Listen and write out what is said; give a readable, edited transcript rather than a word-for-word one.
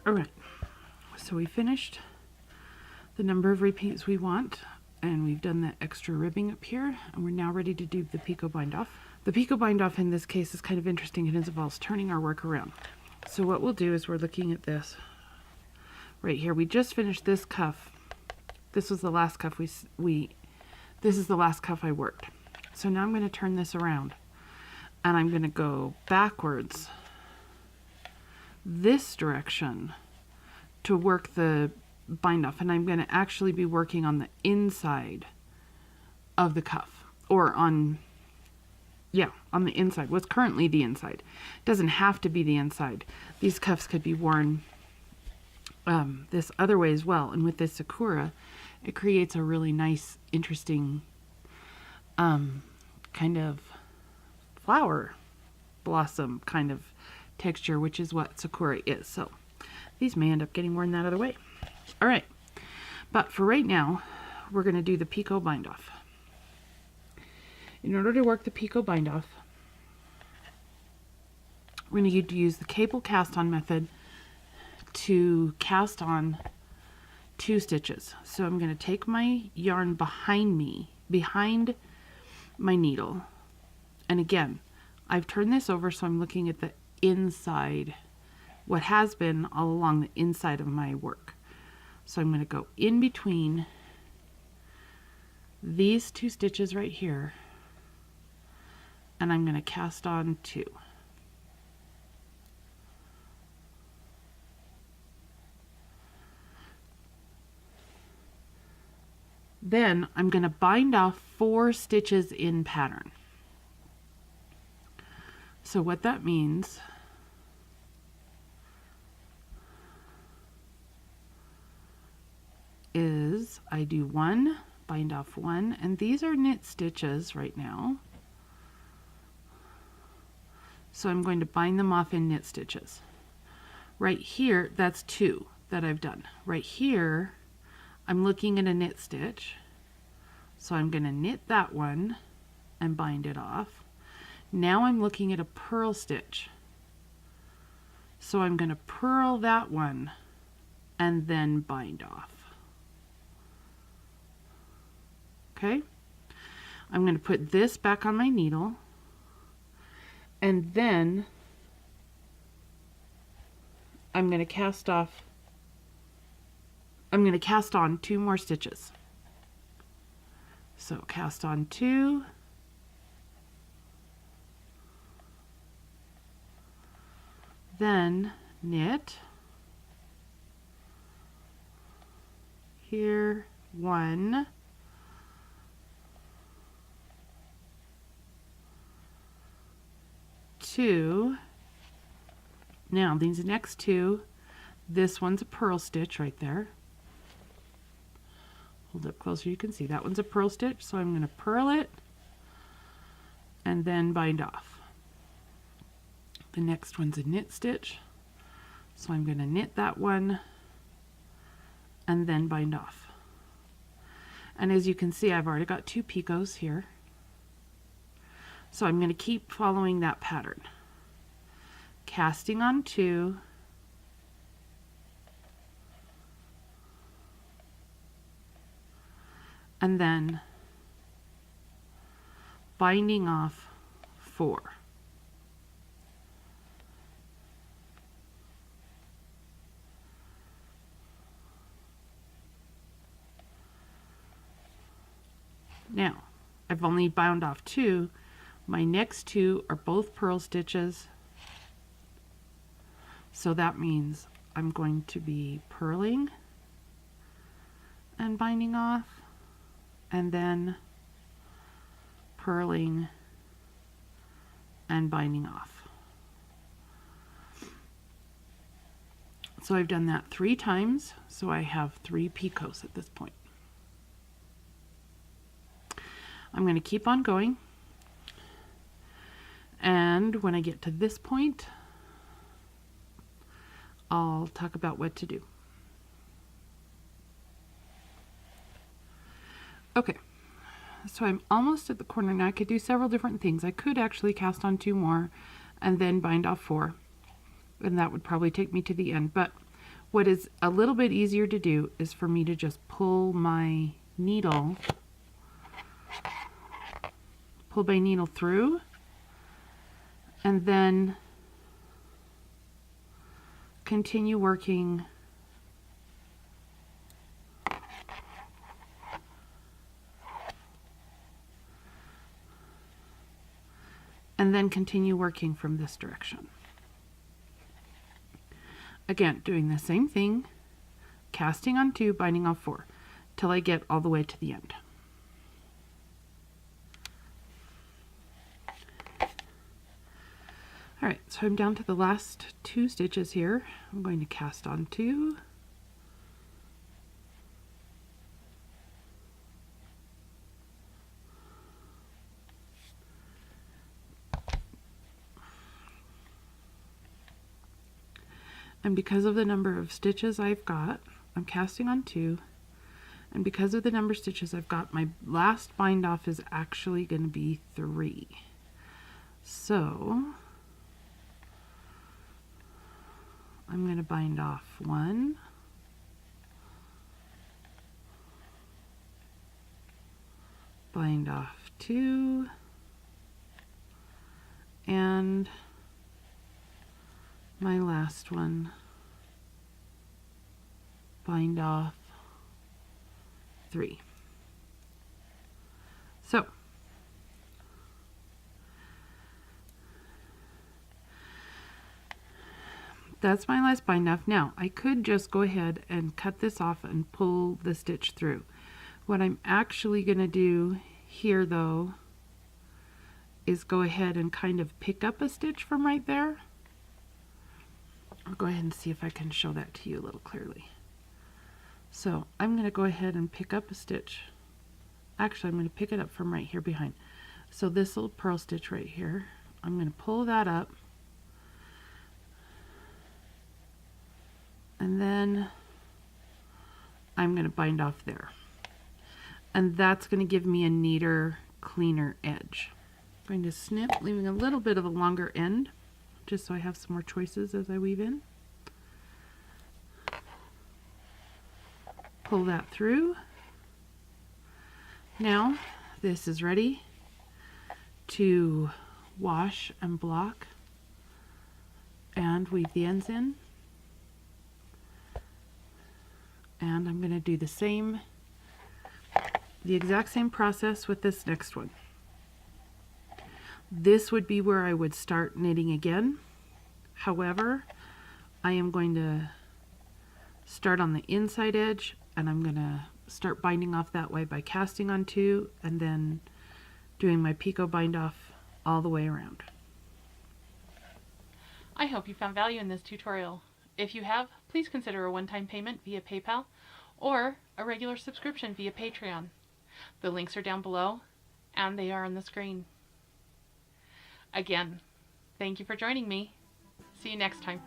Alright, so we finished the number of repaints we want, and we've done that extra ribbing up here, and we're now ready to do the Picot bind off. The Picot bind off in this case is kind of interesting. It involves turning our work around. So what we'll do is we're looking at this right here. We just finished this cuff. This was the last cuff this is the last cuff I worked. So now I'm going to turn this around, and I'm going to go backwards this direction to work the bind off, and I'm going to actually be working on the inside of the cuff, or on the inside, what's currently the inside. It doesn't have to be the inside. These cuffs could be worn this other way as well, and with this Sakura it creates a really nice, interesting kind of flower blossom kind of texture, which is what Sakura is. So these may end up getting worn that other way. All right, but for right now, we're going to do the Picot bind off. In order to work the Picot bind off, we're going to need to use the cable cast on method to cast on 2 stitches. So I'm going to take my yarn behind my needle, and again, I've turned this over so I'm looking at the inside, what has been all along the inside of my work. So I'm going to go in between these 2 stitches right here, and I'm going to cast on 2. Then I'm going to bind off 4 stitches in pattern. So what that means is I do 1, bind off 1, and these are knit stitches right now. So I'm going to bind them off in knit stitches. Right here, that's 2 that I've done. Right here, I'm looking at a knit stitch. So I'm going to knit that one and bind it off. Now I'm looking at a purl stitch. So I'm going to purl that one and then bind off. Okay? I'm going to put this back on my needle, and then I'm going to cast on 2 more stitches. So cast on 2, then knit here, 1, two. Now these next 2, this one's a purl stitch right there. Hold up closer, you can see that one's a purl stitch, so I'm going to purl it and then bind off. The next one's a knit stitch, so I'm going to knit that one and then bind off. And as you can see, I've already got 2 picots here, so I'm going to keep following that pattern, casting on 2, and then binding off 4. Now, I've only bound off 2. My next 2 are both purl stitches. So that means I'm going to be purling and binding off, and then purling and binding off. So I've done that 3 times, so I have 3 picots at this point. I'm going to keep on going, and when I get to this point, I'll talk about what to do. Okay, so I'm almost at the corner now. I could do several different things. I could actually cast on 2 more and then bind off 4, and that would probably take me to the end. But what is a little bit easier to do is for me to just pull my needle through, and then continue working from this direction. Again, doing the same thing, casting on 2, binding off 4, till I get all the way to the end. Alright, so I'm down to the last 2 stitches here. I'm going to cast on 2. And because of the number of stitches I've got, I'm casting on 2. And because of the number of stitches I've got, my last bind off is actually going to be 3. So I'm going to bind off 1, bind off 2, and my last one, bind off 3. So that's my last bind off. Now I could just go ahead and cut this off and pull the stitch through. What I'm actually going to do here though is go ahead and kind of pick up a stitch from right there. I'll go ahead and see if I can show that to you a little clearly. So I'm going to go ahead and pick up a stitch. Actually, I'm going to pick it up from right here behind. So this little purl stitch right here, I'm going to pull that up, and then I'm going to bind off there. And that's going to give me a neater, cleaner edge. I'm going to snip, leaving a little bit of a longer end, just so I have some more choices as I weave in. Pull that through. Now this is ready to wash and block and weave the ends in. And I'm going to do the exact same process with this next one. This would be where I would start knitting again. However, I am going to start on the inside edge, and I'm going to start binding off that way by casting on 2 and then doing my picot bind off all the way around. I hope you found value in this tutorial. If you have, please consider a one-time payment via PayPal or a regular subscription via Patreon. The links are down below and they are on the screen. Again, thank you for joining me. See you next time.